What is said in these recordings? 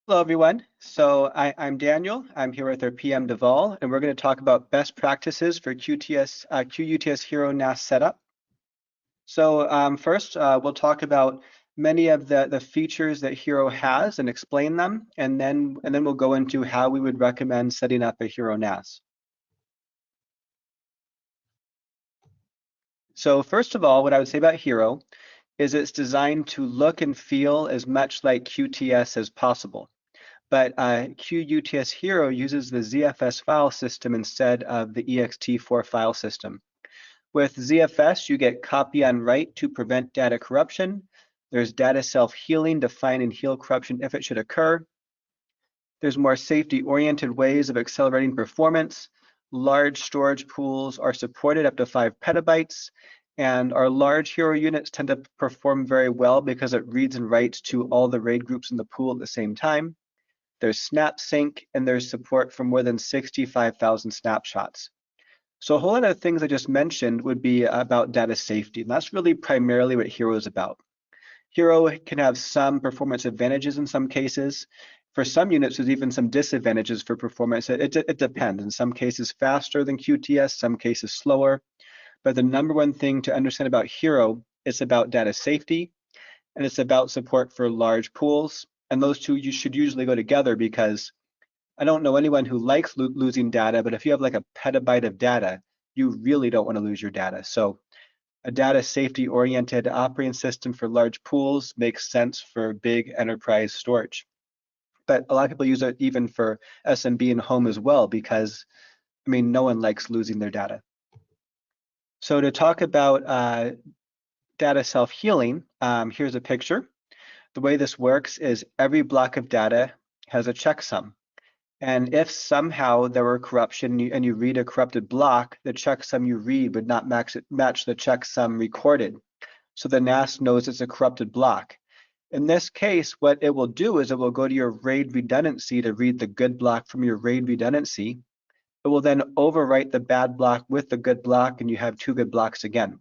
Hello, everyone. I'm Daniel. I'm here with our PM Deval, and we're going to talk about best practices for QUTS Hero NAS setup. First, we'll talk about many of the features that Hero has and explain them, and then we'll go into how we would recommend setting up a Hero NAS. So first of all, what I would say about Hero is it's designed to look and feel as much like QTS as possible. But QUTS Hero uses the ZFS file system instead of the ext4 file system. With ZFS, you get copy on write to prevent data corruption. There's data self-healing to find and heal corruption if it should occur. There's more safety-oriented ways of accelerating performance. Large storage pools are supported up to 5 petabytes, and our large Hero units tend to perform very well because it reads and writes to all the RAID groups in the pool at the same time. There's snap sync, and there's support for more than 65,000 snapshots. So a whole lot of things I just mentioned would be about data safety, and that's really primarily what Hero is about. Hero can have some performance advantages in some cases. For some units, there's even some disadvantages for performance. It depends. In some cases, faster than QTS, some cases slower. But the number one thing to understand about Hero is about data safety, and it's about support for large pools. And those two you should usually go together because I don't know anyone who likes losing data, but if you have like a petabyte of data, you really don't want to lose your data. So a data safety oriented operating system for large pools makes sense for big enterprise storage. But a lot of people use it even for SMB and home as well, because I mean, no one likes losing their data. So to talk about data self-healing, here's a picture. The way this works is every block of data has a checksum. And if somehow there were corruption and you read a corrupted block, the checksum you read would not match the checksum recorded. So the NAS knows it's a corrupted block. In this case, what it will do is it will go to your RAID redundancy to read the good block from your RAID redundancy. It will then overwrite the bad block with the good block, and you have two good blocks again.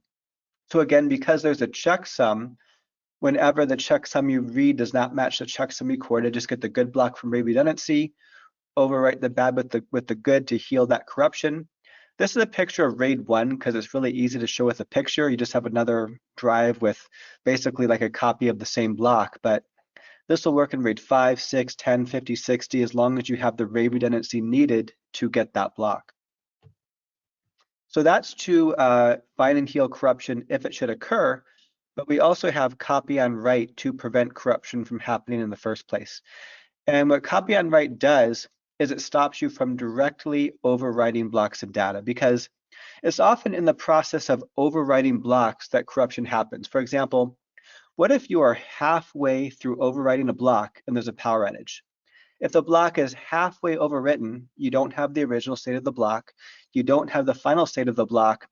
So again, because there's a checksum, whenever the checksum you read does not match the checksum recorded, just get the good block from RAID redundancy, overwrite the bad with the good to heal that corruption. This is a picture of RAID 1 because it's really easy to show with a picture. You just have another drive with basically like a copy of the same block, but this will work in RAID 5, 6, 10, 50, 60 as long as you have the RAID redundancy needed to get that block. So that's to find and heal corruption if it should occur, but we also have copy on write to prevent corruption from happening in the first place. And what copy on write does is it stops you from directly overwriting blocks of data, because it's often in the process of overwriting blocks that corruption happens. For example, what if you are halfway through overwriting a block and there's a power outage? If the block is halfway overwritten, you don't have the original state of the block, you don't have the final state of the block,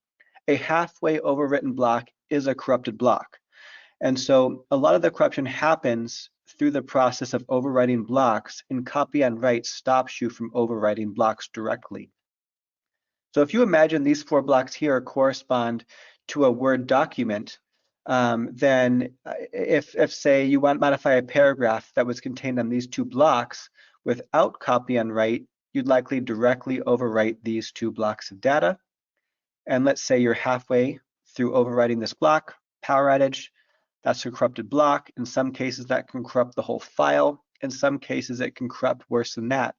a halfway overwritten block is a corrupted block. And so a lot of the corruption happens through the process of overwriting blocks, and copy on write stops you from overwriting blocks directly. So if you imagine these 4 blocks here correspond to a Word document, then if say you want to modify a paragraph that was contained on these 2 blocks without copy on write, you'd likely directly overwrite these 2 blocks of data. And let's say you're halfway through overwriting this block, power outage, that's a corrupted block. In some cases, that can corrupt the whole file. In some cases, it can corrupt worse than that.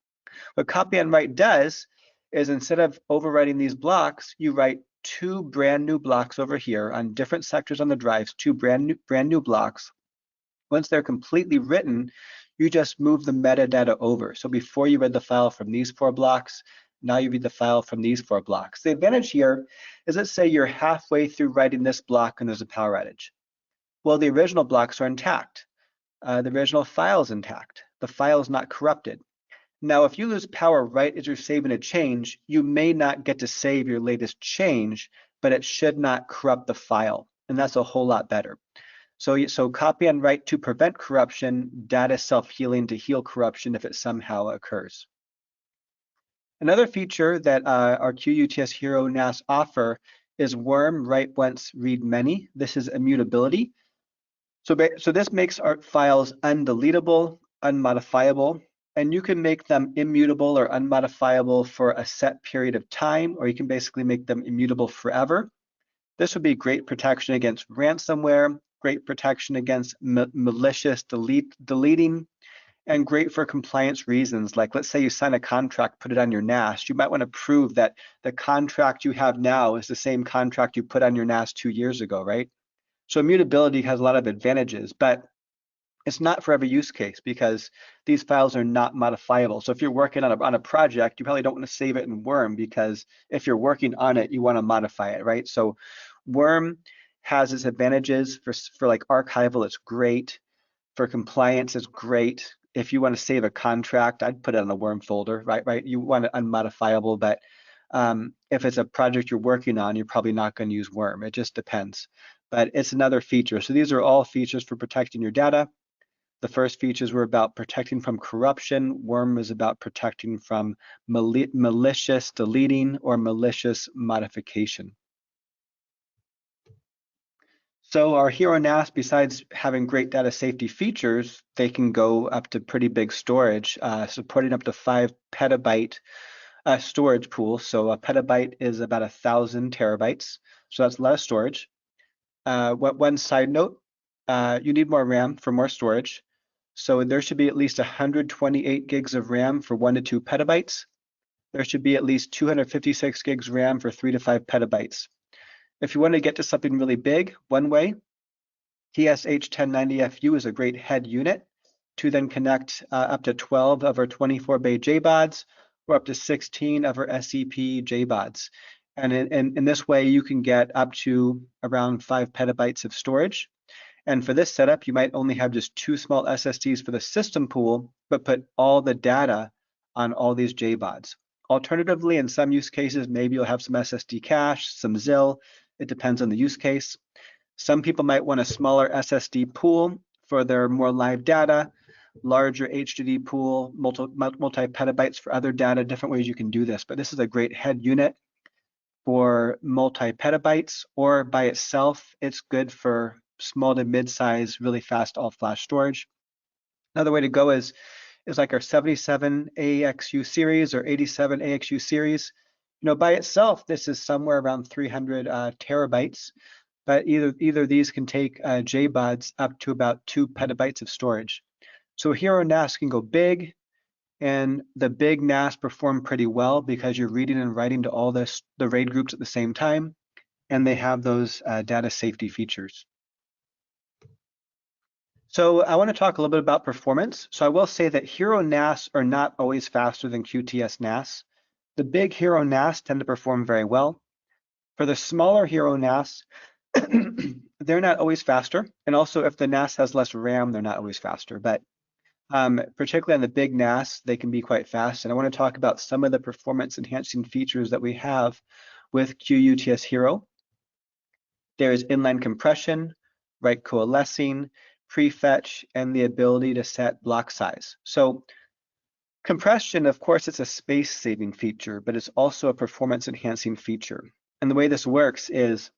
What copy on write does is instead of overwriting these blocks, you write 2 brand new blocks over here on different sectors on the drives, 2 brand new blocks. Once they're completely written, you just move the metadata over. So before you read the file from these 4 blocks, now you read the file from these 4 blocks. The advantage here is, let's say you're halfway through writing this block and there's a power outage. Well, the original blocks are intact. The original file is intact. The file is not corrupted. Now, if you lose power right as you're saving a change, you may not get to save your latest change, but it should not corrupt the file. And that's a whole lot better. So copy on write to prevent corruption, data self-healing to heal corruption if it somehow occurs. Another feature that our QUTS Hero NAS offer is worm write once, read many. This is immutability. So this makes our files undeletable. unmodifiable, and you can make them immutable or unmodifiable for a set period of time, or you can basically make them immutable forever. This would be great protection against ransomware, great protection against malicious deleting, and great for compliance reasons. Like, let's say you sign a contract, put it on your NAS. You might want to prove that the contract you have now is the same contract you put on your NAS 2 years ago, right? So immutability has a lot of advantages, but it's not for every use case because these files are not modifiable. So if you're working on a project, you probably don't want to save it in Worm, because if you're working on it, you want to modify it, right? So Worm has its advantages. For like archival, it's great. For compliance, it's great. If you want to save a contract, I'd put it in a Worm folder, right? You want it unmodifiable, but if it's a project you're working on, you're probably not going to use Worm. It just depends. But it's another feature. So these are all features for protecting your data. The first features were about protecting from corruption. Worm is about protecting from malicious deleting or malicious modification. So our Hero NAS, besides having great data safety features, they can go up to pretty big storage, supporting up to 5 petabyte storage pool. So a petabyte is about 1,000 terabytes. So that's a lot of storage. One side note, you need more RAM for more storage. So there should be at least 128 gigs of RAM for 1 to 2 petabytes. There should be at least 256 gigs RAM for 3 to 5 petabytes. If you want to get to something really big, one way, TSH1090FU is a great head unit to then connect up to 12 of our 24-bay JBODs or up to 16 of our SEP JBODs. And in this way, you can get up to around 5 petabytes of storage. And for this setup, you might only have just 2 small SSDs for the system pool, but put all the data on all these JBODs. Alternatively, in some use cases, maybe you'll have some SSD cache, some ZIL. It depends on the use case. Some people might want a smaller SSD pool for their more live data, larger HDD pool, multi-petabytes for other data, different ways you can do this. But this is a great head unit for multi-petabytes, or by itself, it's good for small to mid-size, really fast all-flash storage. Another way to go is like our 77 AXU series or 87 AXU series. You know, by itself, this is somewhere around 300 terabytes, but either of these can take JBODs up to about 2 petabytes of storage. So Hero NAS can go big, and the big NAS perform pretty well because you're reading and writing to all the RAID groups at the same time, and they have those data safety features. So I want to talk a little bit about performance. So I will say that Hero NAS are not always faster than QTS NAS. The big Hero NAS tend to perform very well. For the smaller Hero NAS, they're not always faster. And also if the NAS has less RAM, they're not always faster. But particularly on the big NAS, they can be quite fast. And I want to talk about some of the performance enhancing features that we have with QuTS Hero. There is inline compression, write coalescing, prefetch, and the ability to set block size. So compression, of course, it's a space-saving feature, but it's also a performance-enhancing feature. And the way this works is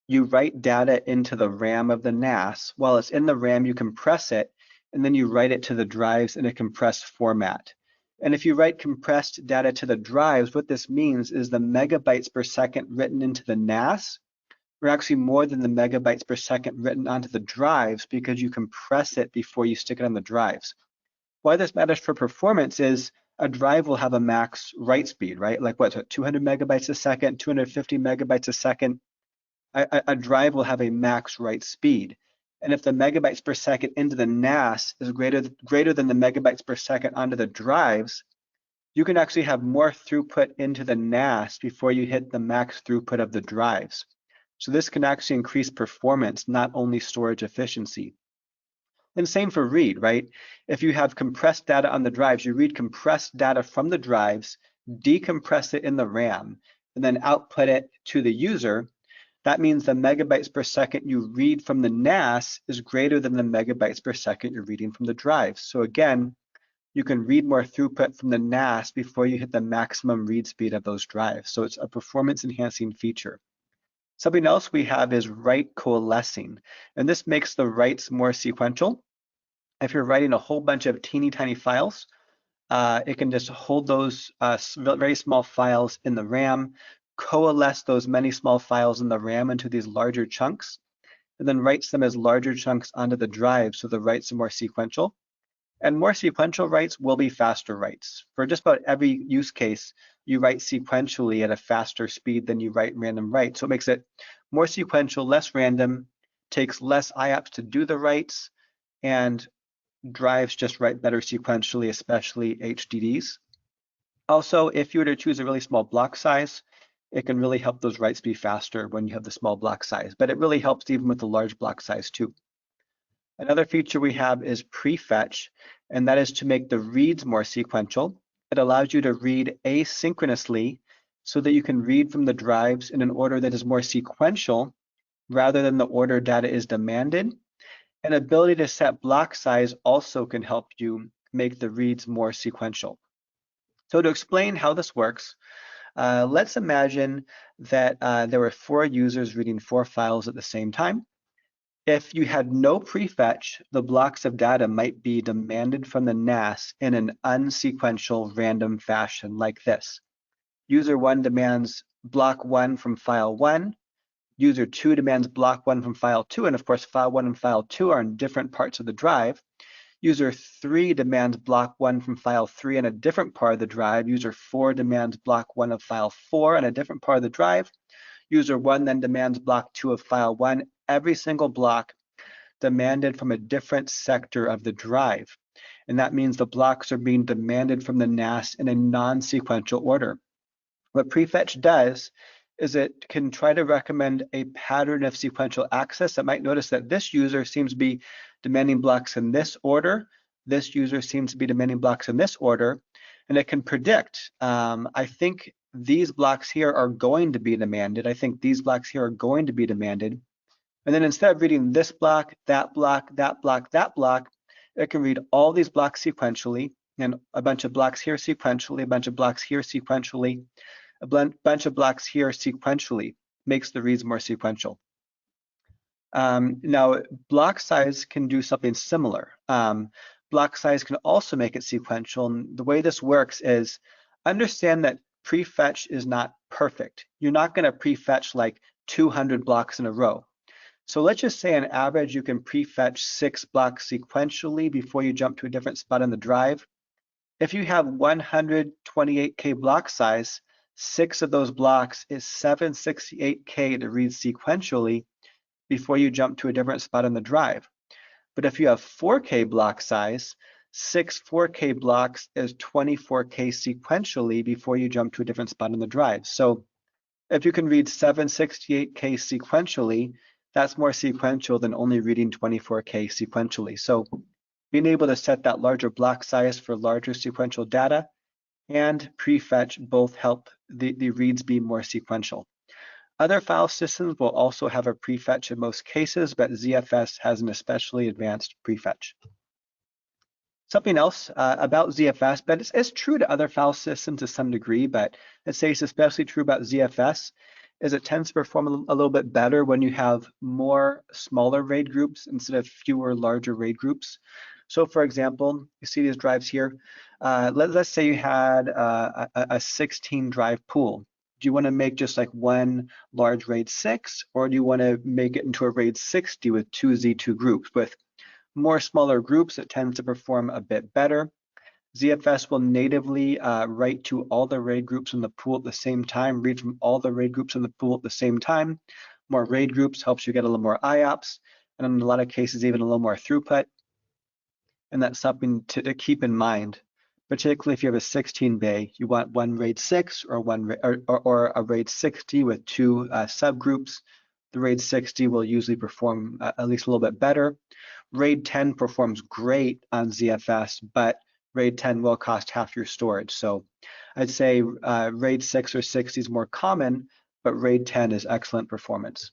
you write data into the RAM of the NAS. While it's in the RAM, you compress it, and then you write it to the drives in a compressed format. And if you write compressed data to the drives, what this means is the megabytes per second written into the NAS are actually more than the megabytes per second written onto the drives because you compress it before you stick it on the drives. Why this matters for performance is a drive will have a max write speed, right? Like what's it, 200 megabytes a second, 250 megabytes a second. A drive will have a max write speed. And if the megabytes per second into the NAS is greater than the megabytes per second onto the drives, you can actually have more throughput into the NAS before you hit the max throughput of the drives. So this can actually increase performance, not only storage efficiency. And same for read, right? If you have compressed data on the drives, you read compressed data from the drives, decompress it in the RAM, and then output it to the user. That means the megabytes per second you read from the NAS is greater than the megabytes per second you're reading from the drives. So again, you can read more throughput from the NAS before you hit the maximum read speed of those drives. So it's a performance enhancing feature. Something else we have is write coalescing, and this makes the writes more sequential. If you're writing a whole bunch of teeny tiny files, it can just hold those very small files in the RAM, coalesce those many small files in the RAM into these larger chunks, and then writes them as larger chunks onto the drive so the writes are more sequential. And more sequential writes will be faster writes. For just about every use case, you write sequentially at a faster speed than you write random writes. So it makes it more sequential, less random, takes less IOPS to do the writes, and drives just write better sequentially, especially HDDs. Also, if you were to choose a really small block size, it can really help those writes be faster when you have the small block size, but it really helps even with the large block size too. Another feature we have is prefetch, and that is to make the reads more sequential. It allows you to read asynchronously so that you can read from the drives in an order that is more sequential rather than the order data is demanded. An ability to set block size also can help you make the reads more sequential. So to explain how this works, let's imagine that there were 4 users reading 4 files at the same time. If you had no prefetch, the blocks of data might be demanded from the NAS in an unsequential random fashion like this. User 1 demands block 1 from file 1. User 2 demands block 1 from file 2, and of course file 1 and file 2 are in different parts of the drive. User 3 demands block 1 from file 3 in a different part of the drive. User 4 demands block 1 of file 4 in a different part of the drive. User 1 then demands block 2 of file 1. Every single block demanded from a different sector of the drive. And that means the blocks are being demanded from the NAS in a non-sequential order. What prefetch does is it can try to recommend a pattern of sequential access. It might notice that this user seems to be demanding blocks in this order. This user seems to be demanding blocks in this order. And it can predict, I think these blocks here are going to be demanded. I think these blocks here are going to be demanded. And then instead of reading this block, that block, that block, that block, it can read all these blocks sequentially, and a bunch of blocks here sequentially, a bunch of blocks here sequentially, a bunch of blocks here sequentially, makes the reads more sequential. Now, block size can do something similar. Block size can also make it sequential. And the way this works is understand that prefetch is not perfect. You're not going to prefetch like 200 blocks in a row. So let's just say on average, you can prefetch 6 blocks sequentially before you jump to a different spot on the drive. If you have 128K block size, 6 of those blocks is 768K to read sequentially before you jump to a different spot on the drive. But if you have 4K block size, 6 4K blocks is 24K sequentially before you jump to a different spot on the drive. So if you can read 768K sequentially, that's more sequential than only reading 24K sequentially. So being able to set that larger block size for larger sequential data and prefetch both help the reads be more sequential. Other file systems will also have a prefetch in most cases, but ZFS has an especially advanced prefetch. Something else about ZFS, but it's true to other file systems to some degree, but I'd say it's especially true about ZFS, is it tends to perform a little bit better when you have more smaller RAID groups instead of fewer larger RAID groups. So for example, you see these drives here. Let's say you had a 16 drive pool. Do you want to make just like one large RAID 6, or do you want to make it into a RAID 60 with 2 Z2 groups? With more smaller groups, it tends to perform a bit better. ZFS will natively write to all the RAID groups in the pool at the same time, read from all the RAID groups in the pool at the same time. More RAID groups helps you get a little more IOPS, and in a lot of cases, even a little more throughput. And that's something to keep in mind, particularly if you have a 16 bay, you want one RAID 6 or a RAID 60 with 2 subgroups. The RAID 60 will usually perform at least a little bit better. RAID 10 performs great on ZFS, but RAID 10 will cost half your storage. So I'd say RAID 6 or 60 is more common, but RAID 10 is excellent performance.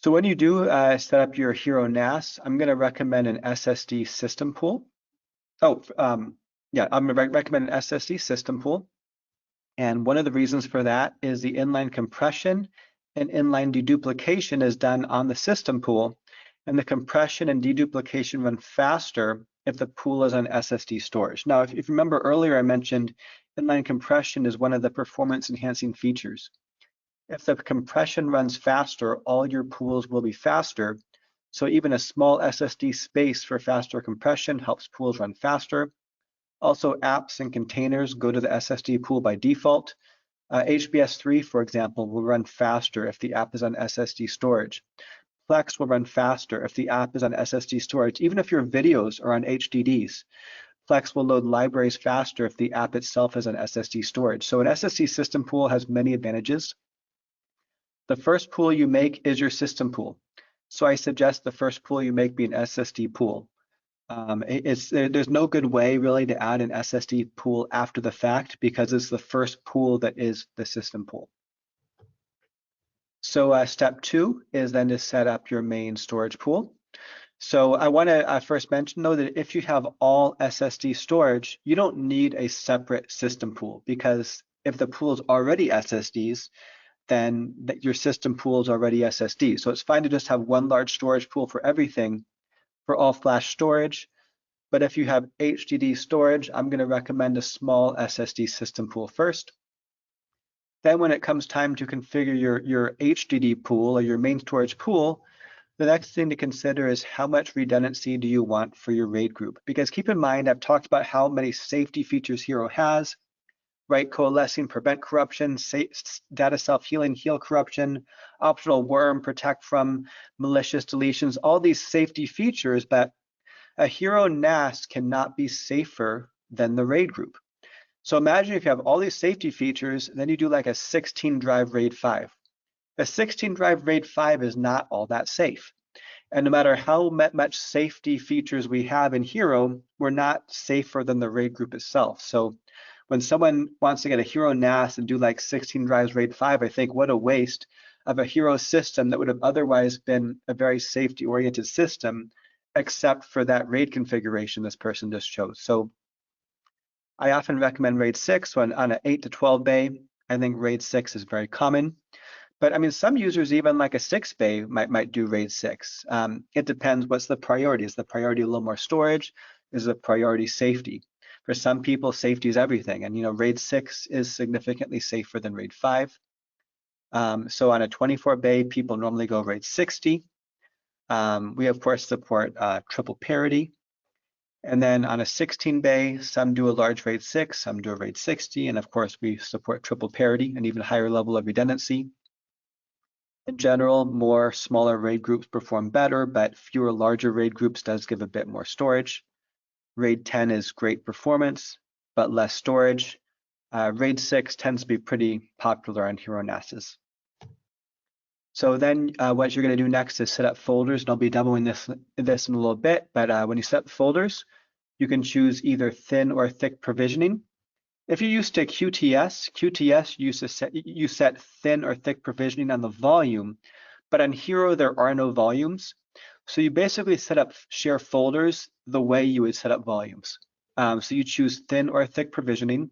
So when you do set up your Hero NAS, I'm going to recommend an SSD system pool. I'm going to recommend an SSD system pool. And one of the reasons for that is the inline compression and inline deduplication is done on the system pool. And the compression and deduplication run faster if the pool is on SSD storage. Now, if you remember earlier, I mentioned inline compression is one of the performance enhancing features. If the compression runs faster, all your pools will be faster. So even a small SSD space for faster compression helps pools run faster. Also, apps and containers go to the SSD pool by default. HBS3, for example, will run faster if the app is on SSD storage. Plex will run faster if the app is on SSD storage. Even if your videos are on HDDs, Plex will load libraries faster if the app itself is on SSD storage. So an SSD system pool has many advantages. The first pool you make is your system pool. So I suggest the first pool you make be an SSD pool. There's no good way really to add an SSD pool after the fact because it's the first pool that is the system pool. So step 2 is then to set up your main storage pool. So I want to first mention though that if you have all SSD storage, you don't need a separate system pool because if the pool is already SSDs, then your system pool is already SSD. So it's fine to just have one large storage pool for everything for all flash storage. But if you have HDD storage, I'm going to recommend a small SSD system pool first. Then when it comes time to configure your HDD pool or your main storage pool, the next thing to consider is how much redundancy do you want for your RAID group? Because keep in mind, I've talked about how many safety features Hero has, right? Coalescing, prevent corruption, data self-healing, heal corruption, optional worm, protect from malicious deletions, all these safety features, but a Hero NAS cannot be safer than the RAID group. So imagine if you have all these safety features, then you do like a 16 drive RAID 5. A 16 drive RAID 5 is not all that safe. And no matter how much safety features we have in Hero, we're not safer than the RAID group itself. So when someone wants to get a Hero NAS and do like 16 drives RAID 5, I think what a waste of a Hero system that would have otherwise been a very safety-oriented system, except for that RAID configuration this person just chose. So I often recommend RAID 6 on an 8 to 12 bay. I think RAID 6 is very common. But I mean, some users even like a 6 bay might do RAID 6. It depends what's the priority. Is the priority a little more storage? Is the priority safety? For some people, safety is everything. And RAID 6 is significantly safer than RAID 5. So on a 24 bay, people normally go RAID 60. We of course support triple parity. And then on a 16 bay, some do a large RAID 6, some do a RAID 60. And of course, we support triple parity and even higher level of redundancy. In general, more smaller RAID groups perform better, but fewer larger RAID groups does give a bit more storage. RAID 10 is great performance, but less storage. RAID 6 tends to be pretty popular on Hero NASs. So then what you're going to do next is set up folders, and I'll be demoing this in a little bit, but when you set up folders, you can choose either thin or thick provisioning. If you're used to QTS you set thin or thick provisioning on the volume, but on Hero there are no volumes. So you basically set up share folders the way you would set up volumes. So you choose thin or thick provisioning.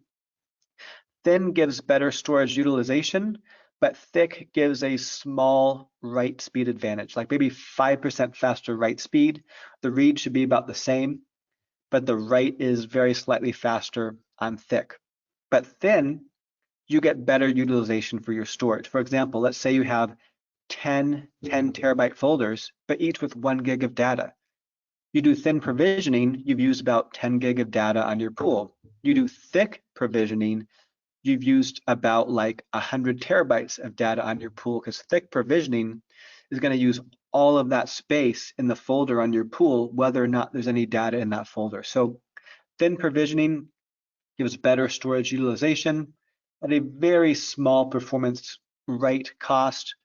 Thin gives better storage utilization, but thick gives a small write speed advantage, like maybe 5% faster write speed. The read should be about the same, but the write is very slightly faster on thick. But thin, you get better utilization for your storage. For example, let's say you have 10 terabyte folders, but each with 1 gig of data. You do thin provisioning, you've used about 10 gig of data on your pool. You do thick provisioning, you've used about like 100 terabytes of data on your pool, because thick provisioning is going to use all of that space in the folder on your pool, whether or not there's any data in that folder. So thin provisioning gives better storage utilization at a very small performance write cost.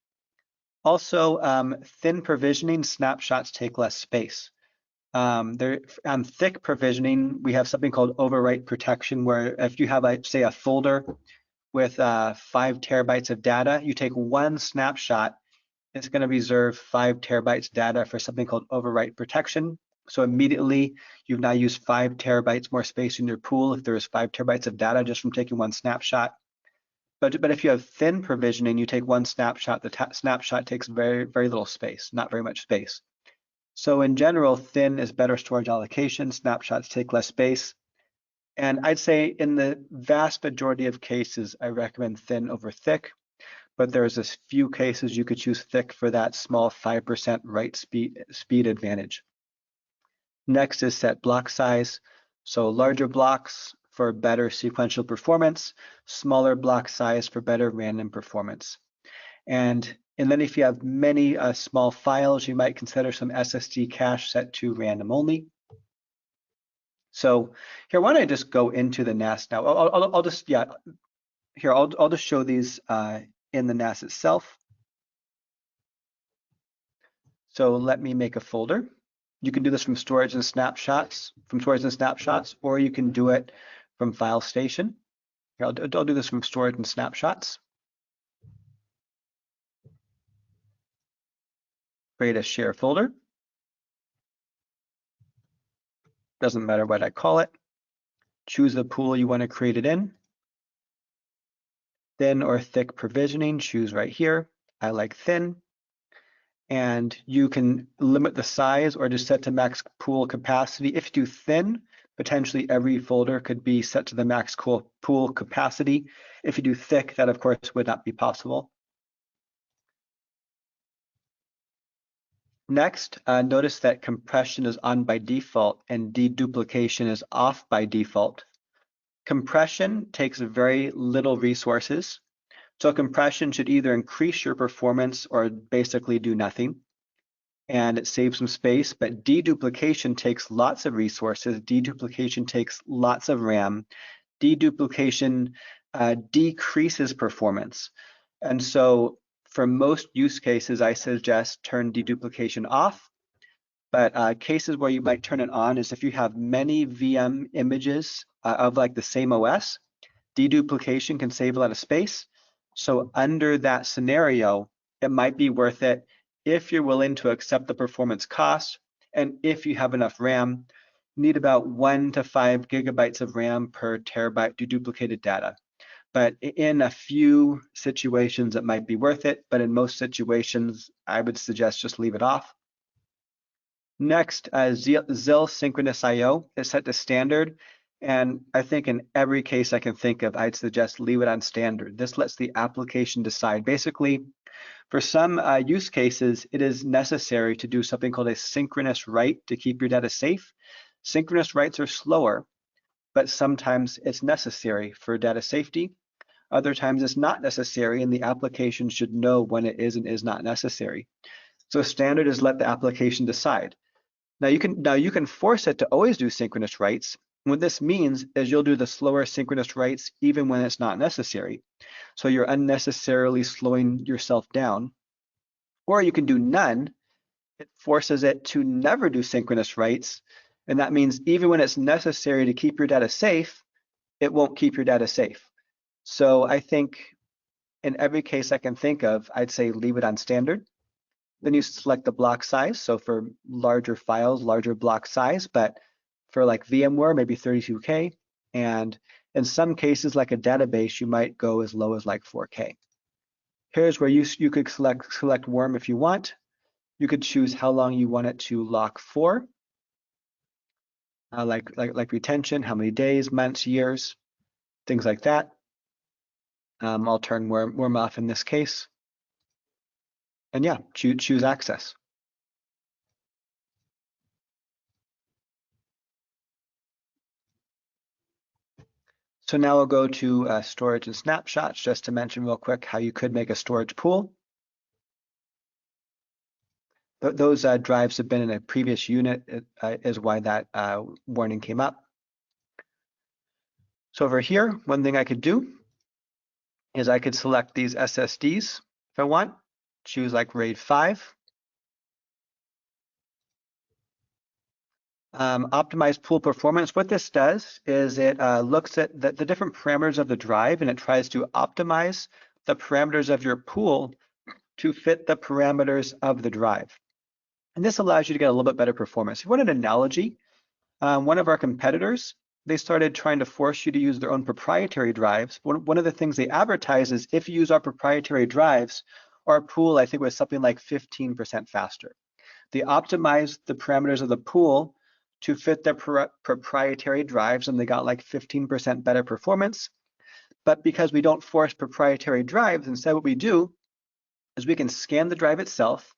Also, thin provisioning, snapshots take less space. On thick provisioning, we have something called overwrite protection, where if you have, say, a folder with 5 terabytes of data, you take one snapshot, it's going to reserve 5 terabytes data for something called overwrite protection. So immediately you've now used 5 terabytes more space in your pool if there is 5 terabytes of data just from taking one snapshot. But if you have thin provisioning, you take one snapshot, the snapshot takes very, very little space, not very much space. So in general, thin is better storage allocation. Snapshots take less space. And I'd say in the vast majority of cases, I recommend thin over thick, but there's a few cases you could choose thick for that small 5% write speed advantage. Next is set block size. So larger blocks for better sequential performance, smaller block size for better random performance. And then if you have many small files, you might consider some SSD cache set to random only. So here, why don't I just go into the NAS now? I'll just, yeah, here, I'll just show these in the NAS itself. So let me make a folder. You can do this from storage and snapshots, or you can do it from File Station. Here, I'll do this from storage and snapshots. Create a share folder. Doesn't matter what I call it. Choose the pool you want to create it in. Thin or thick provisioning, choose right here. I like thin. And you can limit the size or just set to max pool capacity. If you do thin, potentially every folder could be set to the max pool capacity. If you do thick, that of course would not be possible. Next, notice that compression is on by default and deduplication is off by default. Compression takes very little resources. So compression should either increase your performance or basically do nothing. And it saves some space, but deduplication takes lots of resources. Deduplication takes lots of RAM. Deduplication decreases performance. And so for most use cases, I suggest turn deduplication off. But cases where you might turn it on is if you have many VM images of like the same OS, deduplication can save a lot of space. So under that scenario, it might be worth it if you're willing to accept the performance cost, and if you have enough RAM. You need about 1 to 5 gigabytes of RAM per terabyte deduplicated data. But in a few situations, it might be worth it, but in most situations, I would suggest just leave it off. Next, ZIL synchronous IO is set to standard. And I think in every case I can think of, I'd suggest leave it on standard. This lets the application decide. Basically, for some use cases, it is necessary to do something called a synchronous write to keep your data safe. Synchronous writes are slower, but sometimes it's necessary for data safety. Other times it's not necessary, and the application should know when it is and is not necessary. So standard is let the application decide. Now you can force it to always do synchronous writes. What this means is you'll do the slower synchronous writes even when it's not necessary. So you're unnecessarily slowing yourself down. Or you can do none. It forces it to never do synchronous writes. And that means even when it's necessary to keep your data safe, it won't keep your data safe. So I think in every case I can think of, I'd say leave it on standard. Then you select the block size. So for larger files, larger block size, but for like VMware, maybe 32K. And in some cases, like a database, you might go as low as like 4K. Here's where you could select worm if you want. You could choose how long you want it to lock for, like retention, how many days, months, years, things like that. I'll turn worm off in this case. And yeah, choose access. So now we'll go to storage and snapshots, just to mention real quick how you could make a storage pool. Those drives have been in a previous unit, is why that warning came up. So over here, one thing I could do is I could select these SSDs if I want, choose like RAID 5. Optimize pool performance. What this does is it looks at the different parameters of the drive, and it tries to optimize the parameters of your pool to fit the parameters of the drive. And this allows you to get a little bit better performance. If you want an analogy, one of our competitors, they started trying to force you to use their own proprietary drives. One of the things they advertise is if you use our proprietary drives, our pool, I think, was something like 15% faster. They optimized the parameters of the pool to fit their proprietary drives, and they got like 15% better performance. But because we don't force proprietary drives, instead what we do is we can scan the drive itself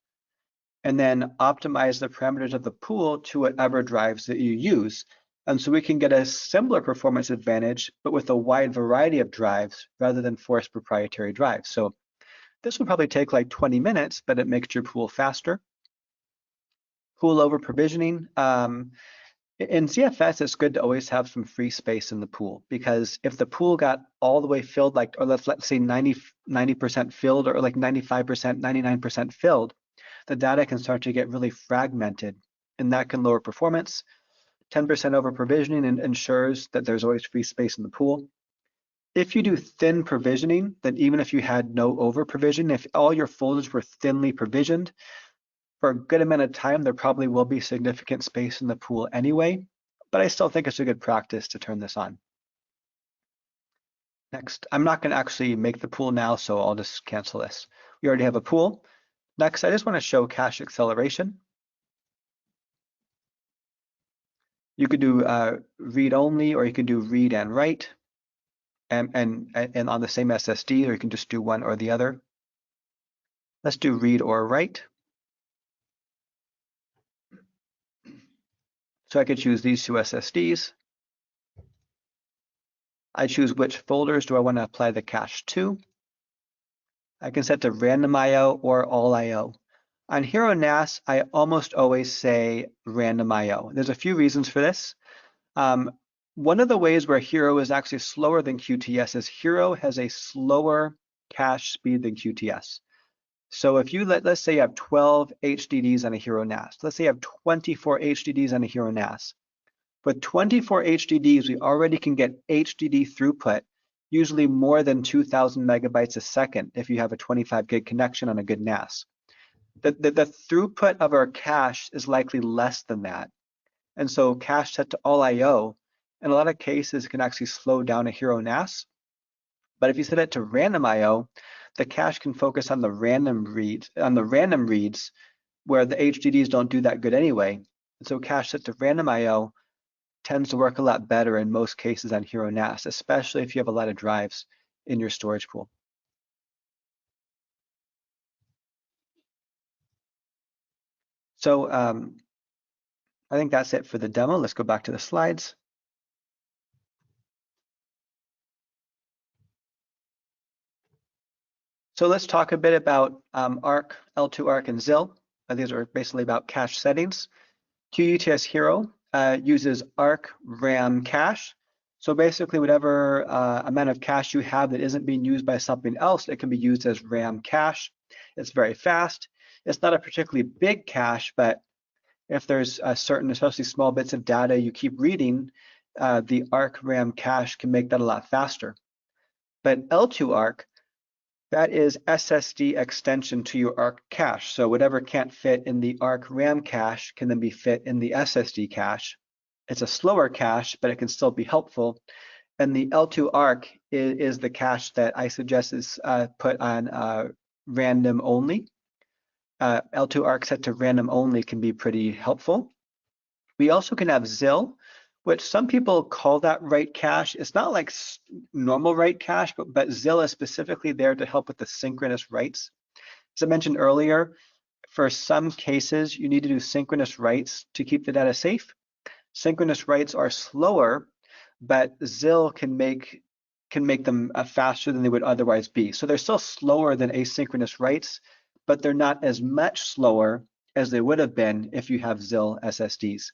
and then optimize the parameters of the pool to whatever drives that you use. And so we can get a similar performance advantage, but with a wide variety of drives rather than force proprietary drives. So this will probably take like 20 minutes, but it makes your pool faster. Pool over provisioning. In ZFS, it's good to always have some free space in the pool, because if the pool got all the way filled, like, or let's say 90% filled, or like 95%, 99% filled, the data can start to get really fragmented, and that can lower performance. 10% over provisioning ensures that there's always free space in the pool. If you do thin provisioning, then even if you had no over provision, if all your folders were thinly provisioned, for a good amount of time, there probably will be significant space in the pool anyway, but I still think it's a good practice to turn this on. Next, I'm not going to actually make the pool now, so I'll just cancel this. We already have a pool. Next, I just want to show cache acceleration. You could do read only, or you can do read and write, and on the same SSD, or you can just do one or the other. Let's do read or write. So I could choose these two SSDs. I choose which folders do I want to apply the cache to. I can set to random IO or all IO. On Hero NAS, I almost always say random IO. There's a few reasons for this. One of the ways where Hero is actually slower than QTS is Hero has a slower cache speed than QTS. So if you let's say you have 12 HDDs on a Hero NAS. Let's say you have 24 HDDs on a Hero NAS. With 24 HDDs, we already can get HDD throughput, usually more than 2,000 megabytes a second if you have a 25 gig connection on a good NAS. The throughput of our cache is likely less than that. And so cache set to all IO, in a lot of cases, can actually slow down a Hero NAS. But if you set it to random IO, the cache can focus on the random reads, where the HDDs don't do that good anyway. And so cache set to random IO tends to work a lot better in most cases on Hero NAS, especially if you have a lot of drives in your storage pool. So I think that's it for the demo. Let's go back to the slides. So let's talk a bit about ARC, L2 ARC, and ZIL. These are basically about cache settings. QTS Hero uses ARC RAM cache. So basically whatever amount of cache you have that isn't being used by something else, it can be used as RAM cache. It's very fast. It's not a particularly big cache, but if there's a certain, especially small bits of data you keep reading, the ARC RAM cache can make that a lot faster. But L2 ARC, that is SSD extension to your ARC cache. So whatever can't fit in the ARC RAM cache can then be fit in the SSD cache. It's a slower cache, but it can still be helpful. And the L2 ARC is the cache that I suggest is put on random only. L2 ARC set to random only can be pretty helpful. We also can have ZIL, which some people call that write cache. It's not like normal write cache, but ZIL is specifically there to help with the synchronous writes. As I mentioned earlier, for some cases, you need to do synchronous writes to keep the data safe. Synchronous writes are slower, but ZIL can make them faster than they would otherwise be. So they're still slower than asynchronous writes, but they're not as much slower as they would have been if you have ZIL SSDs.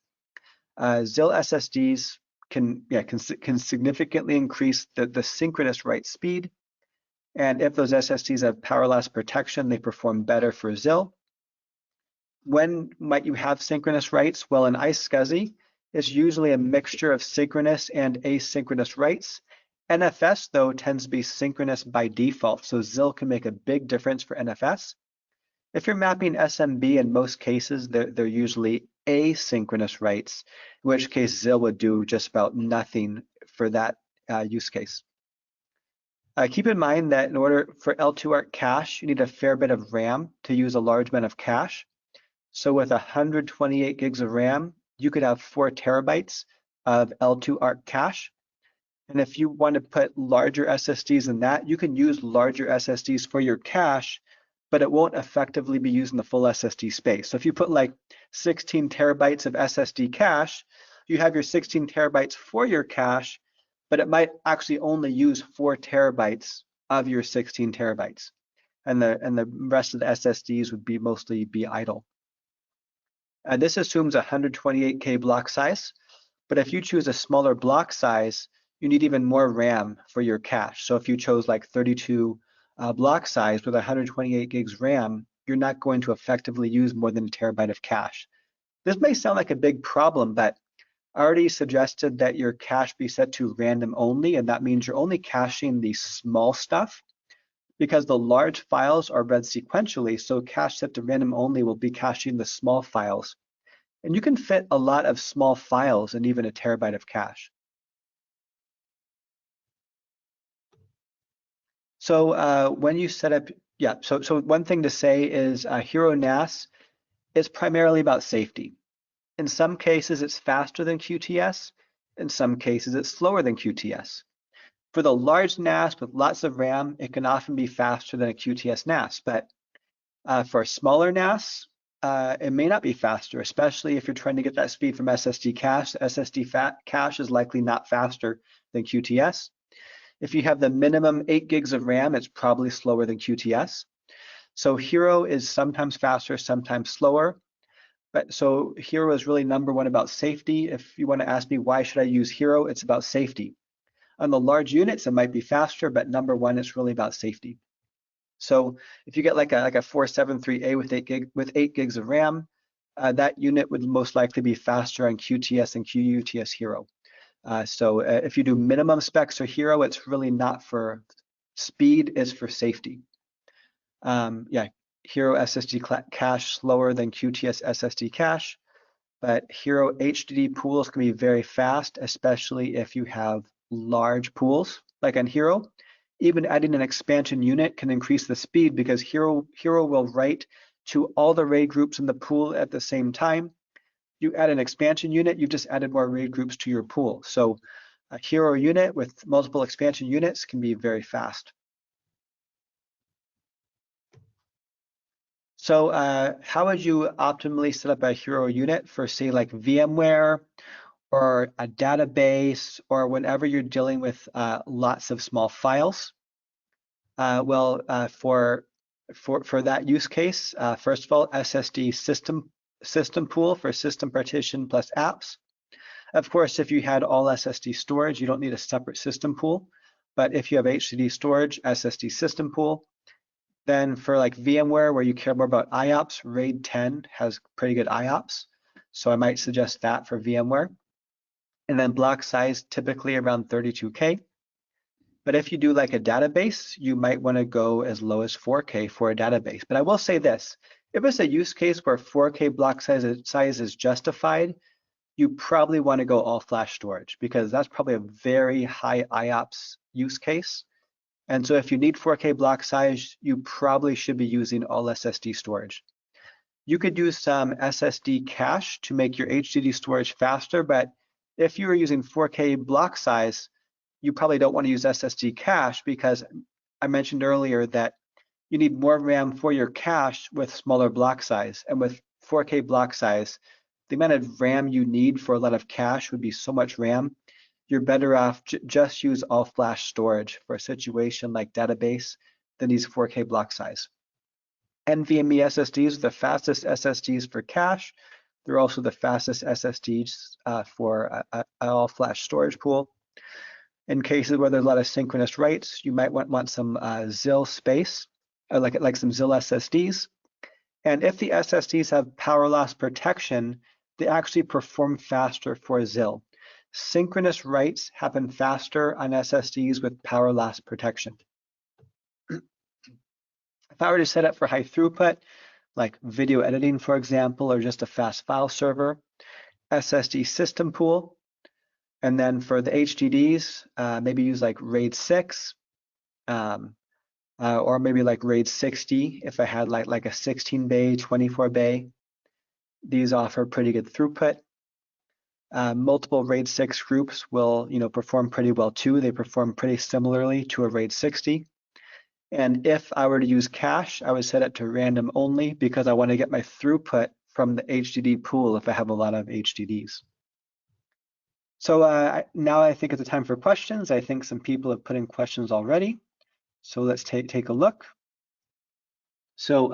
ZIL SSDs can significantly increase the synchronous write speed. And if those SSDs have power loss protection, they perform better for ZIL. When might you have synchronous writes? Well, in iSCSI, it's usually a mixture of synchronous and asynchronous writes. NFS, though, tends to be synchronous by default, so ZIL can make a big difference for NFS. If you're mapping SMB, in most cases, they're usually asynchronous writes, in which case ZIL would do just about nothing for that use case. Keep in mind that in order for L2 ARC cache, you need a fair bit of RAM to use a large amount of cache. So with 128 gigs of RAM, you could have 4 terabytes of L2 ARC cache. And if you want to put larger SSDs than that, you can use larger SSDs for your cache, but it won't effectively be using the full SSD space. So if you put like 16 terabytes of SSD cache, you have your 16 terabytes for your cache, but it might actually only use 4 terabytes of your 16 terabytes. And the rest of the SSDs would be mostly be idle. This assumes 128K block size, but if you choose a smaller block size, you need even more RAM for your cache. So if you chose like 32 block size with 128 gigs RAM, you're not going to effectively use more than a terabyte of cache. This may sound like a big problem, but I already suggested that your cache be set to random only, and that means you're only caching the small stuff because the large files are read sequentially, so cache set to random only will be caching the small files. And you can fit a lot of small files in even a terabyte of cache. So when you set up, so one thing to say is Hero NAS is primarily about safety. In some cases, it's faster than QTS. In some cases, it's slower than QTS. For the large NAS with lots of RAM, it can often be faster than a QTS NAS, but for a smaller NAS, it may not be faster, especially if you're trying to get that speed from SSD cache. SSD cache is likely not faster than QTS. If you have the minimum 8 gigs of RAM, it's probably slower than QTS. So Hero is sometimes faster, sometimes slower. But so Hero is really number one about safety. If you want to ask me why should I use Hero, it's about safety. On the large units, it might be faster, but number one, it's really about safety. So if you get like a 473A with 8 gigs of RAM, that unit would most likely be faster on QTS and QUTS Hero. So if you do minimum specs for Hero, it's really not for speed, it's for safety. Hero SSD cache slower than QTS SSD cache, but Hero HDD pools can be very fast, especially if you have large pools, like on Hero. Even adding an expansion unit can increase the speed because Hero will write to all the RAID groups in the pool at the same time. You add an expansion unit, you've just added more RAID groups to your pool. So a Hero unit with multiple expansion units can be very fast. So how would you optimally set up a Hero unit for, say, like VMware or a database or whenever you're dealing with lots of small files? For that use case, first of all, SSD system pool for system partition plus apps. Of course, if you had all SSD storage, you don't need a separate system pool. But if you have HDD storage, SSD system pool. Then for like VMware, where you care more about IOPS, RAID 10 has pretty good IOPS. So I might suggest that for VMware. And then block size typically around 32K. But if you do like a database, you might want to go as low as 4K for a database. But I will say this, if it's a use case where 4K block size is justified, you probably want to go all flash storage because that's probably a very high IOPS use case. And so if you need 4K block size, you probably should be using all SSD storage. You could do some SSD cache to make your HDD storage faster, but if you were using 4K block size, you probably don't want to use SSD cache because I mentioned earlier that you need more RAM for your cache with smaller block size. And with 4K block size, the amount of RAM you need for a lot of cache would be so much RAM. You're better off just use all flash storage for a situation like database than use 4K block size. NVMe SSDs are the fastest SSDs for cache. They're also the fastest SSDs for an all flash storage pool. In cases where there's a lot of synchronous writes, you might want some ZIL space, like some ZIL SSDs. And if the SSDs have power loss protection, they actually perform faster for ZIL. Synchronous writes happen faster on SSDs with power loss protection. If I were to set up for high throughput, like video editing, for example, or just a fast file server, SSD system pool. And then for the HDDs, maybe use like RAID 6, or maybe like RAID 60 if I had like a 16 bay, 24 bay. These offer pretty good throughput. Multiple RAID 6 groups will, perform pretty well too. They perform pretty similarly to a RAID 60. And if I were to use cache, I would set it to random only because I want to get my throughput from the HDD pool if I have a lot of HDDs. So now I think it's a time for questions. I think some people have put in questions already. So let's take a look. So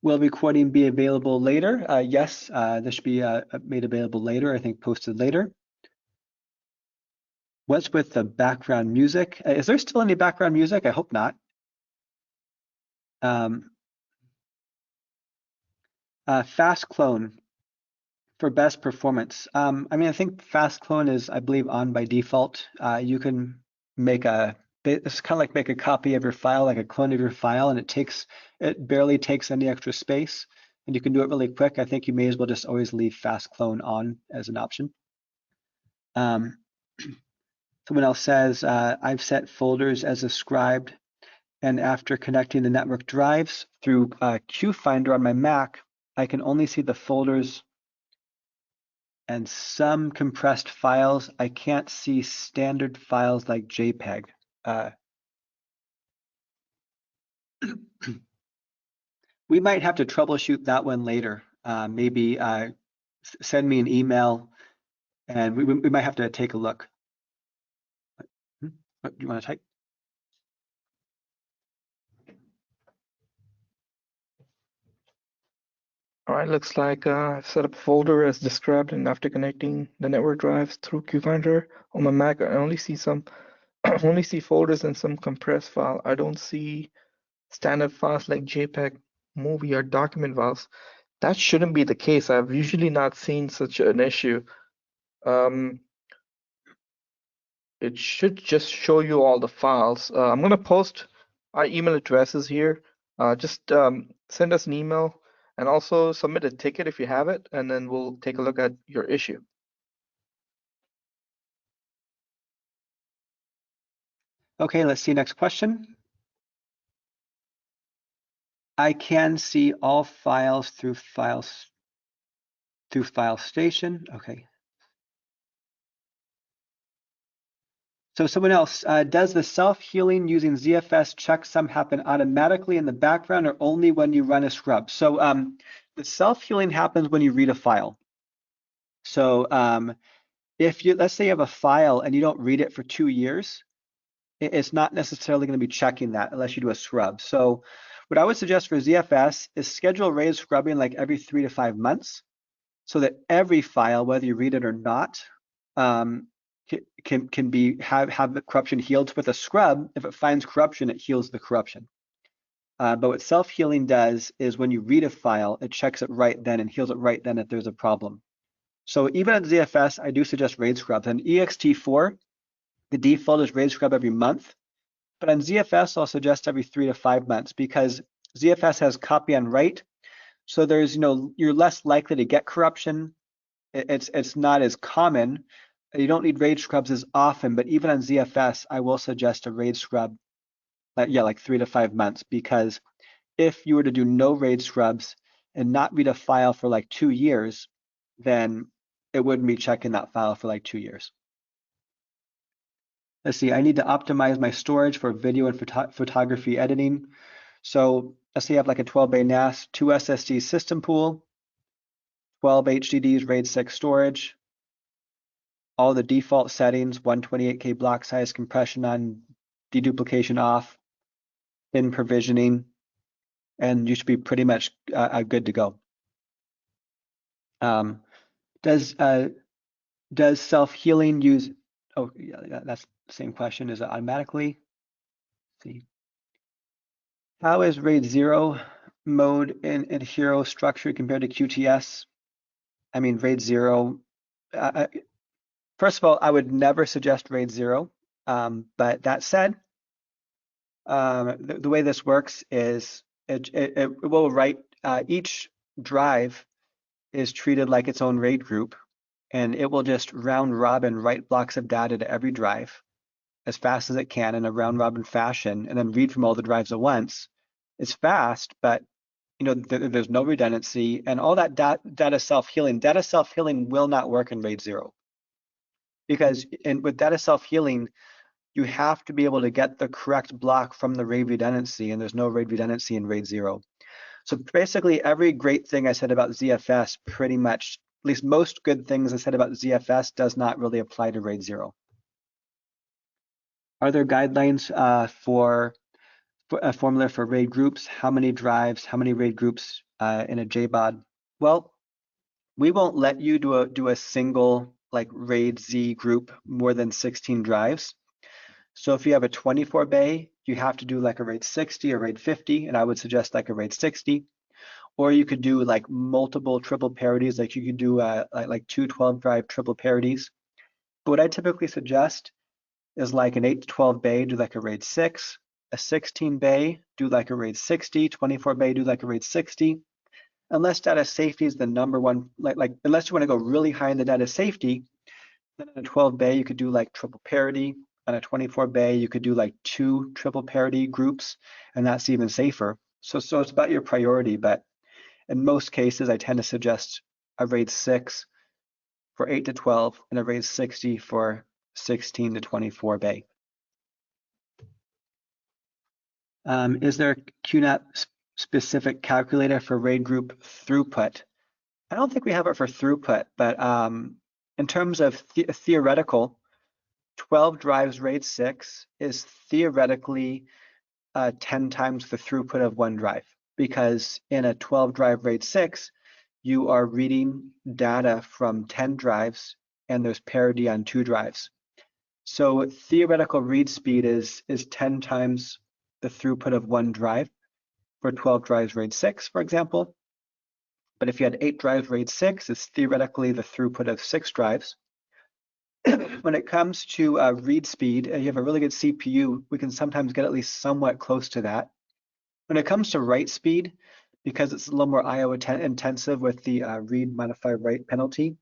will recording be available later? Yes, this should be made available later, I think posted later. What's with the background music? Is there still any background music? I hope not. Fast clone for best performance. I mean, I think fast clone is, I believe, on by default. You can make it's kind of like make a copy of your file, like a clone of your file, and it barely takes any extra space, and you can do it really quick. I think you may as well just always leave fast clone on as an option. Someone else says, I've set folders as ascribed, and after connecting the network drives through QFinder on my Mac, I can only see the folders and some compressed files. I can't see standard files like JPEG. We might have to troubleshoot that one later. Maybe send me an email, and we might have to take a look. What do you want to type? All right, looks like I've set up a folder as described, and after connecting the network drives through QFinder on my Mac, I only see only see folders and some compressed file. I don't see standard files like JPEG, movie, or document files. That shouldn't be the case. I've usually not seen such an issue. It should just show you all the files. I'm going to post our email addresses here. Just send us an email and also submit a ticket if you have it, and then we'll take a look at your issue. Okay, let's see next question. I can see all files through File Station. Okay. So someone else, does the self-healing using ZFS checksum happen automatically in the background or only when you run a scrub? So the self-healing happens when you read a file. So if let's say you have a file and you don't read it for 2 years, it's not necessarily going to be checking that unless you do a scrub. So what I would suggest for ZFS is schedule RAID scrubbing like every 3 to 5 months so that every file, whether you read it or not, can have the corruption healed. With a scrub, if it finds corruption, it heals the corruption. But what self-healing does is when you read a file, it checks it right then and heals it right then if there's a problem. So even at ZFS, I do suggest RAID scrubs. On ext4, the default is RAID scrub every month. But on ZFS, I'll suggest every 3 to 5 months because ZFS has copy on write. So there's, you're less likely to get corruption. It's not as common. You don't need RAID scrubs as often, but even on ZFS, I will suggest a RAID scrub, like 3 to 5 months, because if you were to do no RAID scrubs and not read a file for like 2 years, then it wouldn't be checking that file for like 2 years. Let's see, I need to optimize my storage for video and photography editing. So let's say you have like a 12-bay NAS, 2 SSD system pool, 12 HDDs, RAID 6 storage, all the default settings, 128K block size, compression on, deduplication off, bin provisioning, and you should be pretty much good to go. Does self-healing use, oh, yeah, that's the same question. Is it automatically? Let's see. How is RAID 0 mode in Hero structured compared to QTS? I mean, RAID 0, first of all, I would never suggest RAID 0. But that said, the way this works is it will write, each drive is treated like its own RAID group, and it will just round robin write blocks of data to every drive as fast as it can in a round robin fashion, and then read from all the drives at once. It's fast, but there's no redundancy, and all that data self-healing. Data self-healing will not work in RAID 0 because with data self-healing, you have to be able to get the correct block from the RAID redundancy, and there's no RAID redundancy in RAID 0. So basically, every great thing I said about ZFS, pretty much, at least most good things I said about ZFS, does not really apply to RAID 0. Are there guidelines for a formula for RAID groups? How many drives, how many RAID groups in a JBOD? Well, we won't let you do a single like RAID Z group more than 16 drives. So if you have a 24 bay, you have to do like a RAID 60 or RAID 50, and I would suggest like a RAID 60. Or you could do like multiple triple parities, like you could do like two 12-drive triple parities. But what I typically suggest is like an 8 to 12 bay, do like a RAID 6, a 16 bay, do like a RAID 60, 24 bay, do like a RAID 60. Unless data safety is the number one, like unless you want to go really high in the data safety, then in a 12 bay, you could do like triple parity. On a 24 bay, you could do like 2 triple parity groups, and that's even safer. So it's about your priority, but in most cases, I tend to suggest a RAID 6 for 8 to 12 and a RAID 60 for 16 to 24 bay. Is there a QNAP specific calculator for RAID group throughput? I don't think we have it for throughput, but in terms of theoretical, 12 drives RAID 6 is theoretically 10 times the throughput of one drive, because in a 12 drive RAID 6, you are reading data from 10 drives and there's parity on 2 drives. So theoretical read speed is 10 times the throughput of one drive for 12 drives RAID 6, for example. But if you had 8 drives RAID 6, it's theoretically the throughput of 6 drives. When it comes to read speed, you have a really good CPU, we can sometimes get at least somewhat close to that. When it comes to write speed, because it's a little more IO intensive with the read modify write penalty,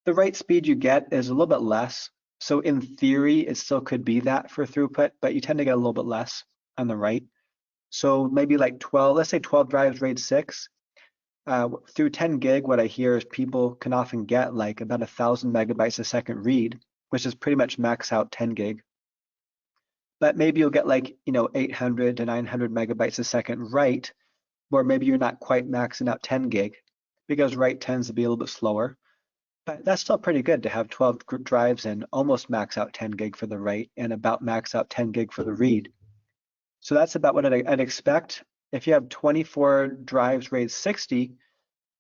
the write speed you get is a little bit less. So in theory, it still could be that for throughput, but you tend to get a little bit less on the write. So maybe like 12, let's say 12 drives RAID 6. Through 10 gig, what I hear is people can often get like about 1,000 megabytes a second read, which is pretty much max out 10 gig. But maybe you'll get like, 800 to 900 megabytes a second write, or maybe you're not quite maxing out 10 gig because write tends to be a little bit slower. But that's still pretty good to have 12 drives and almost max out 10 gig for the write and about max out 10 gig for the read. So that's about what I'd expect. If you have 24 drives RAID 60,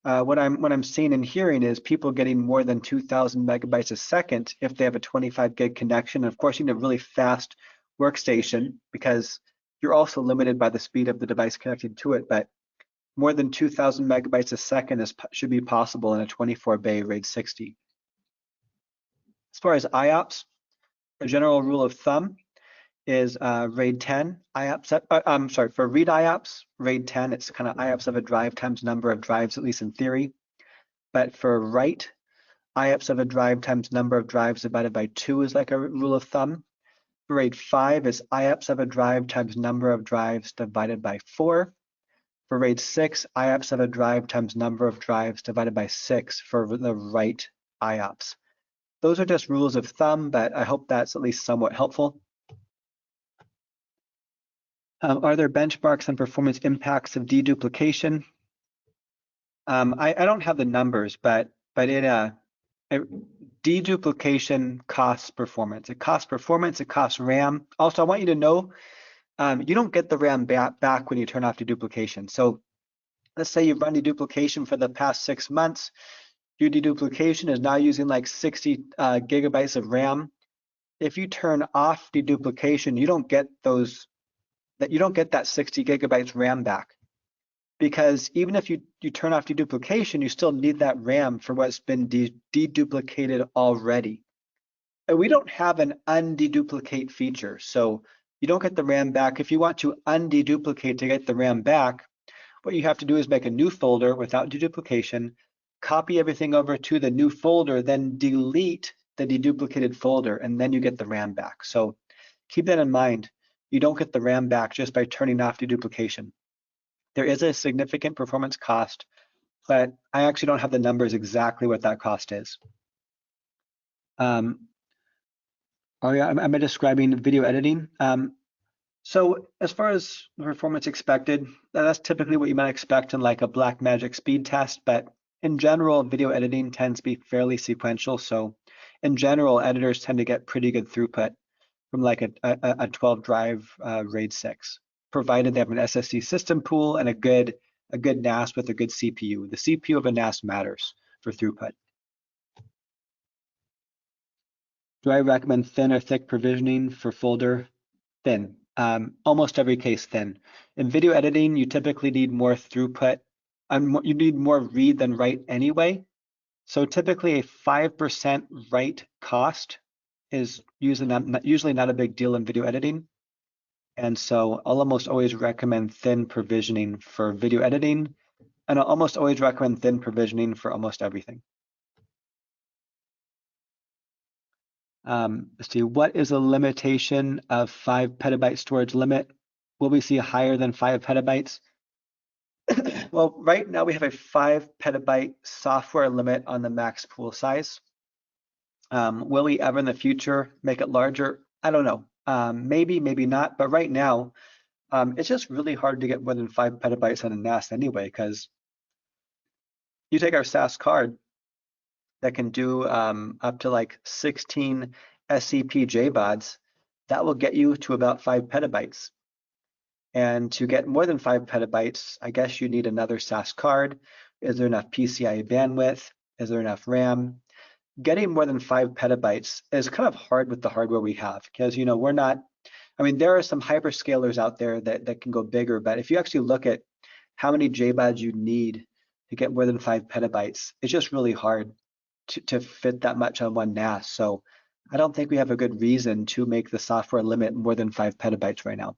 what I'm seeing and hearing is people getting more than 2,000 megabytes a second if they have a 25 gig connection. And of course, you need a really fast workstation because you're also limited by the speed of the device connected to it. But more than 2,000 megabytes a second should be possible in a 24 bay RAID 60. As far as IOPS, a general rule of thumb is RAID 10 IOPS. For read IOPS, RAID 10, it's kind of IOPS of a drive times number of drives, at least in theory. But for write, IOPS of a drive times number of drives divided by 2 is like a rule of thumb. For RAID 5 is IOPS of a drive times number of drives divided by 4. For RAID 6, IOPS of a drive times number of drives divided by 6 for the write IOPS. Those are just rules of thumb, but I hope that's at least somewhat helpful. Are there benchmarks on performance impacts of deduplication? I don't have the numbers, but deduplication costs performance. It costs performance, it costs RAM. Also, I want you to know you don't get the RAM back when you turn off deduplication. So let's say you've run deduplication for the past 6 months. Your deduplication is now using like 60 gigabytes of RAM. If you turn off deduplication, you don't get that 60 gigabytes RAM back, because even if you turn off deduplication, you still need that RAM for what's been deduplicated already. And we don't have an undeduplicate feature, so you don't get the RAM back. If you want to undeduplicate to get the RAM back, what you have to do is make a new folder without deduplication, copy everything over to the new folder, then delete the deduplicated folder, and then you get the RAM back. So keep that in mind. You don't get the RAM back just by turning off deduplication. There is a significant performance cost, but I actually don't have the numbers exactly what that cost is. Oh yeah, am I describing video editing? So as far as the performance expected, that's typically what you might expect in like a Blackmagic speed test, but in general, video editing tends to be fairly sequential. So in general, editors tend to get pretty good throughput from like a 12 drive RAID 6, provided they have an SSD system pool and a good NAS with a good CPU. The CPU of a NAS matters for throughput. Do I recommend thin or thick provisioning for folder? Thin. Almost every case thin. In video editing, you typically need more throughput, and you need more read than write anyway. So typically a 5% write cost is usually not a big deal in video editing. And so I'll almost always recommend thin provisioning for video editing, and I'll almost always recommend thin provisioning for almost everything. Let's see, what is a limitation of 5 petabyte storage limit? Will we see higher than 5 petabytes? Well, right now we have a 5 petabyte software limit on the max pool size. Will we ever in the future make it larger? I don't know. Maybe, maybe not. But right now, it's just really hard to get more than 5 petabytes on a NAS anyway, because you take our SAS card that can do up to like 16 SCP JBODs, that will get you to about 5 petabytes. And to get more than 5 petabytes, I guess you need another SAS card. Is there enough PCIe bandwidth? Is there enough RAM? Getting more than 5 petabytes is kind of hard with the hardware we have, because we're not, I mean, there are some hyperscalers out there that can go bigger, but if you actually look at how many JBODs you need to get more than 5 petabytes, it's just really hard to fit that much on one NAS. So I don't think we have a good reason to make the software limit more than 5 petabytes right now.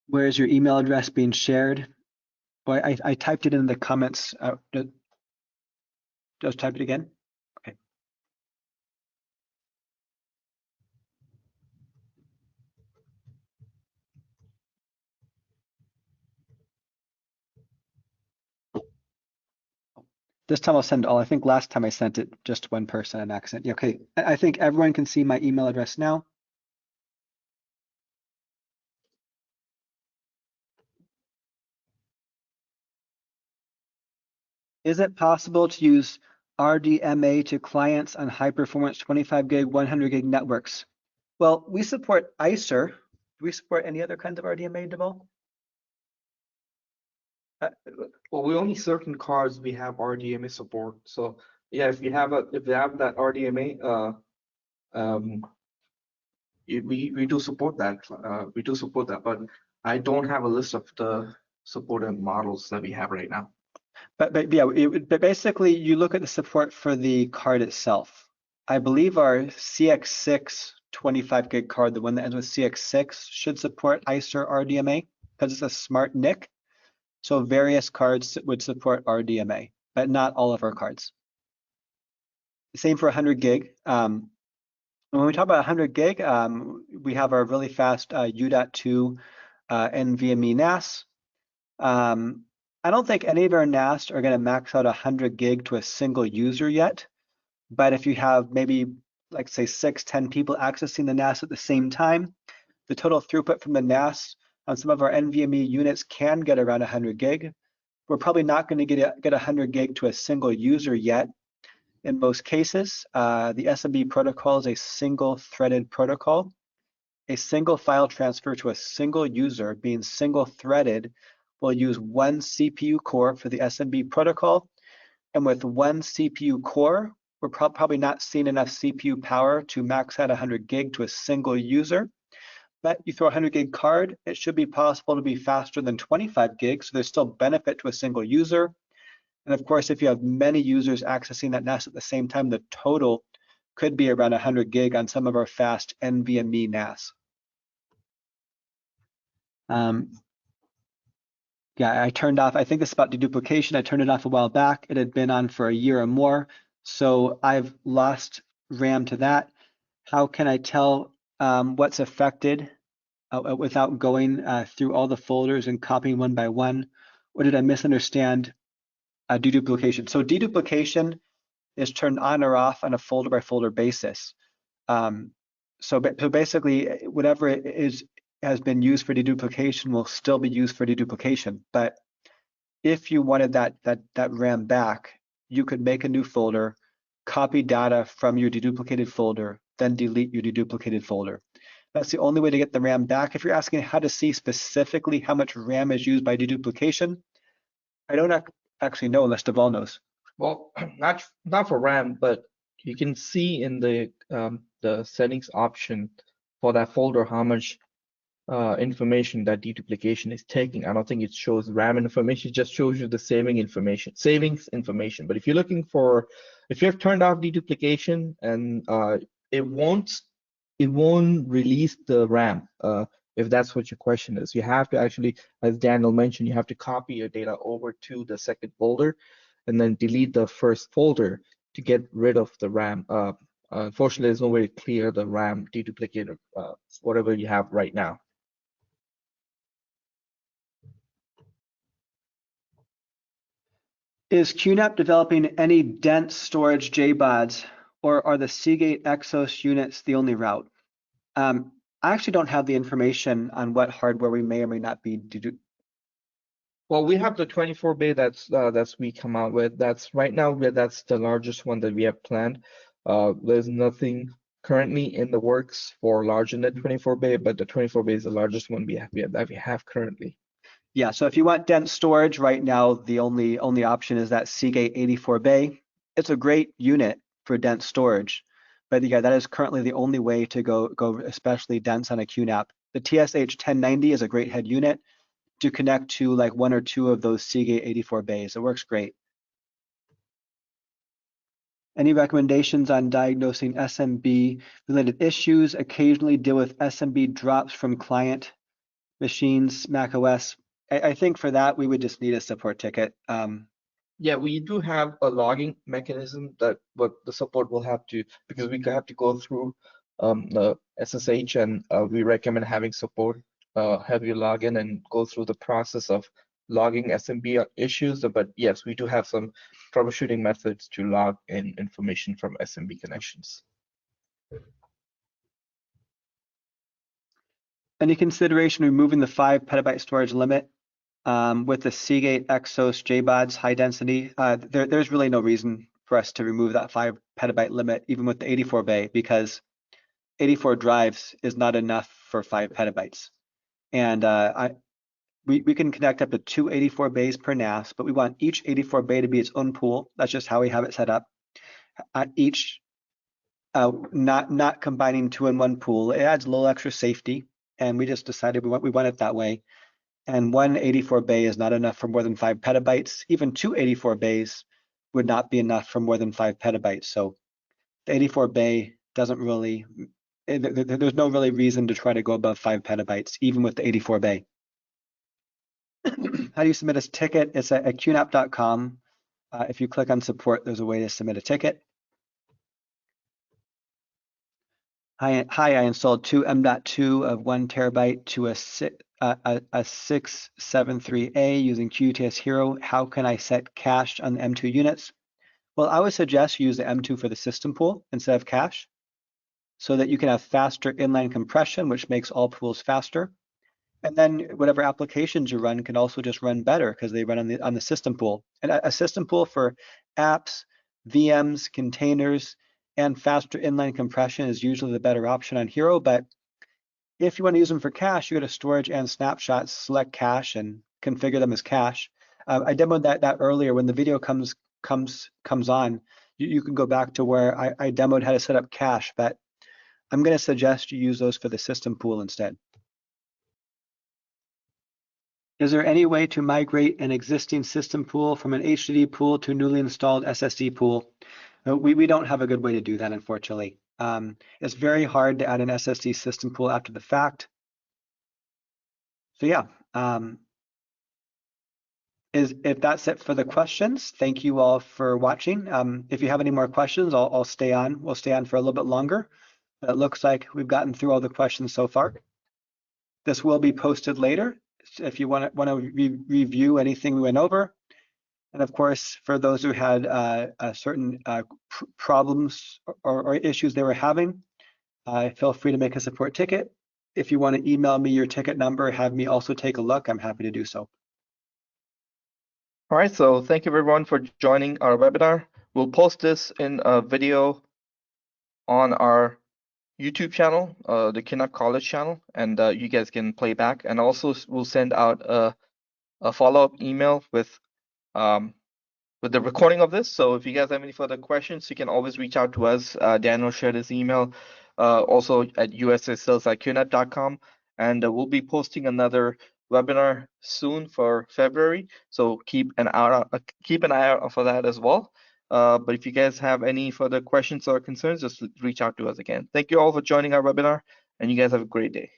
Where is your email address being shared? Well, I typed it in the comments. Just type it again. Okay. This time I'll send all. I think last time I sent it just one person an accident. Okay, I think everyone can see my email address now. Is it possible to use RDMA to clients on high performance 25 gig, 100 gig networks? Well, we support ICER. Do we support any other kinds of RDMA, Deval? Well, we only certain cards we have RDMA support. So yeah, if you have that RDMA, we do support that. We do support that, but I don't have a list of the supported models that we have right now. But yeah, but basically you look at the support for the card itself. I believe our CX6 25 gig card, the one that ends with CX6, should support ICER RDMA because it's a smart NIC. So various cards would support RDMA, but not all of our cards. Same for 100 gig. When we talk about 100 gig, we have our really fast U.2 NVMe NAS. I don't think any of our NAS are going to max out 100 gig to a single user yet. But if you have maybe, like say 6-10 people accessing the NAS at the same time, the total throughput from the NAS on some of our NVMe units can get around 100 gig. We're probably not going to get 100 gig to a single user yet. In most cases, the SMB protocol is a single threaded protocol. A single file transfer to a single user, being single threaded, will use one CPU core for the SMB protocol. And with one CPU core, we're probably not seeing enough CPU power to max out 100 gig to a single user. But you throw a 100 gig card, it should be possible to be faster than 25 gigs, so there's still benefit to a single user. And of course, if you have many users accessing that NAS at the same time, the total could be around 100 gig on some of our fast NVMe NAS. Yeah, I turned off, I think this is about deduplication. I turned it off a while back. It had been on for a year or more. So I've lost RAM to that. How can I tell what's affected without going through all the folders and copying one by one, or did I misunderstand deduplication? So deduplication is turned on or off on a folder by folder basis. So basically, whatever has been used for deduplication will still be used for deduplication. But if you wanted that RAM back, you could make a new folder, copy data from your deduplicated folder, then delete your deduplicated folder. That's the only way to get the RAM back. If you're asking how to see specifically how much RAM is used by deduplication, I don't actually know unless Deval knows. Well, not for RAM, but you can see in the settings option for that folder how much information that deduplication is taking. I don't think it shows RAM information, it just shows you the savings information. But if you're looking for, if you have turned off deduplication, and it won't release the RAM, if that's what your question is. You have to actually, as Daniel mentioned, you have to copy your data over to the second folder and then delete the first folder to get rid of the RAM. Unfortunately, there's no way to clear the RAM deduplicated, whatever you have right now. Is QNAP developing any dense storage JBODs, or are the Seagate Exos units the only route? I actually don't have the information on what hardware we may or may not be. Well, we have the 24 bay that's we come out with. That's right now that's the largest one that we have planned. There's nothing currently in the works for larger than 24 bay, but the 24 bay is the largest one we have currently. Yeah, so if you want dense storage right now, the only option is that Seagate 84 bay. It's a great unit for dense storage, but yeah, that is currently the only way to go especially dense on a QNAP. The TSH 1090 is a great head unit to connect to like one or two of those Seagate 84 bays. It works great. Any recommendations on diagnosing SMB related issues? Occasionally deal with SMB drops from client machines, Mac OS. I think for that, we would just need a support ticket. Yeah, we do have a logging mechanism that what the support will have to, because we have to go through the SSH, and we recommend having support have you log in and go through the process of logging SMB issues. But yes, we do have some troubleshooting methods to log in information from SMB connections. Any consideration removing the 5 petabyte storage limit with the Seagate Exos JBODs high density? There's really no reason for us to remove that 5 petabyte limit, even with the 84 bay, because 84 drives is not enough for 5 petabytes. And we can connect up to 2 84 bays per NAS, but we want each 84 bay to be its own pool. That's just how we have it set up. Each not combining 2 in one pool. It adds a little extra safety, and we just decided we want it that way. And one 84 bay is not enough for more than 5 petabytes. Even 2 84 bays would not be enough for more than 5 petabytes. So the 84 bay doesn't really, there's no really reason to try to go above 5 petabytes, even with the 84 bay. How do you submit a ticket? It's at QNAP.com. If you click on support, there's a way to submit a ticket. Hi, I installed 2 M.2 of 1 terabyte to a 673A using QTS Hero. How can I set cache on the M2 units? Well, I would suggest you use the M2 for the system pool instead of cache, so that you can have faster inline compression, which makes all pools faster. And then whatever applications you run can also just run better because they run on the system pool. And a system pool for apps, VMs, containers, and faster inline compression is usually the better option on Hero. But if you want to use them for cache, you go to storage and snapshots, select cache, and configure them as cache. I demoed that earlier. When the video comes on, you can go back to where I demoed how to set up cache, but I'm going to suggest you use those for the system pool instead. Is there any way to migrate an existing system pool from an HDD pool to a newly installed SSD pool? We don't have a good way to do that, unfortunately. It's very hard to add an SSD system pool after the fact. So yeah, if that's it for the questions, thank you all for watching. If you have any more questions, I'll stay on. We'll stay on for a little bit longer. It looks like we've gotten through all the questions so far. This will be posted later if you want to review anything we went over. And of course, for those who had certain problems or issues they were having, feel free to make a support ticket. If you want to email me your ticket number, have me also take a look, I'm happy to do so. All right, so thank you everyone for joining our webinar. We'll post this in a video on our YouTube channel, the QNAP College channel, and you guys can play back. And also we'll send out a follow-up email with the recording of this. So if you guys have any further questions, you can always reach out to us. Daniel shared his email also at ussales@qnap.com. And we'll be posting another webinar soon for February. So keep an eye out for that as well. But if you guys have any further questions or concerns, just reach out to us again. Thank you all for joining our webinar, and you guys have a great day.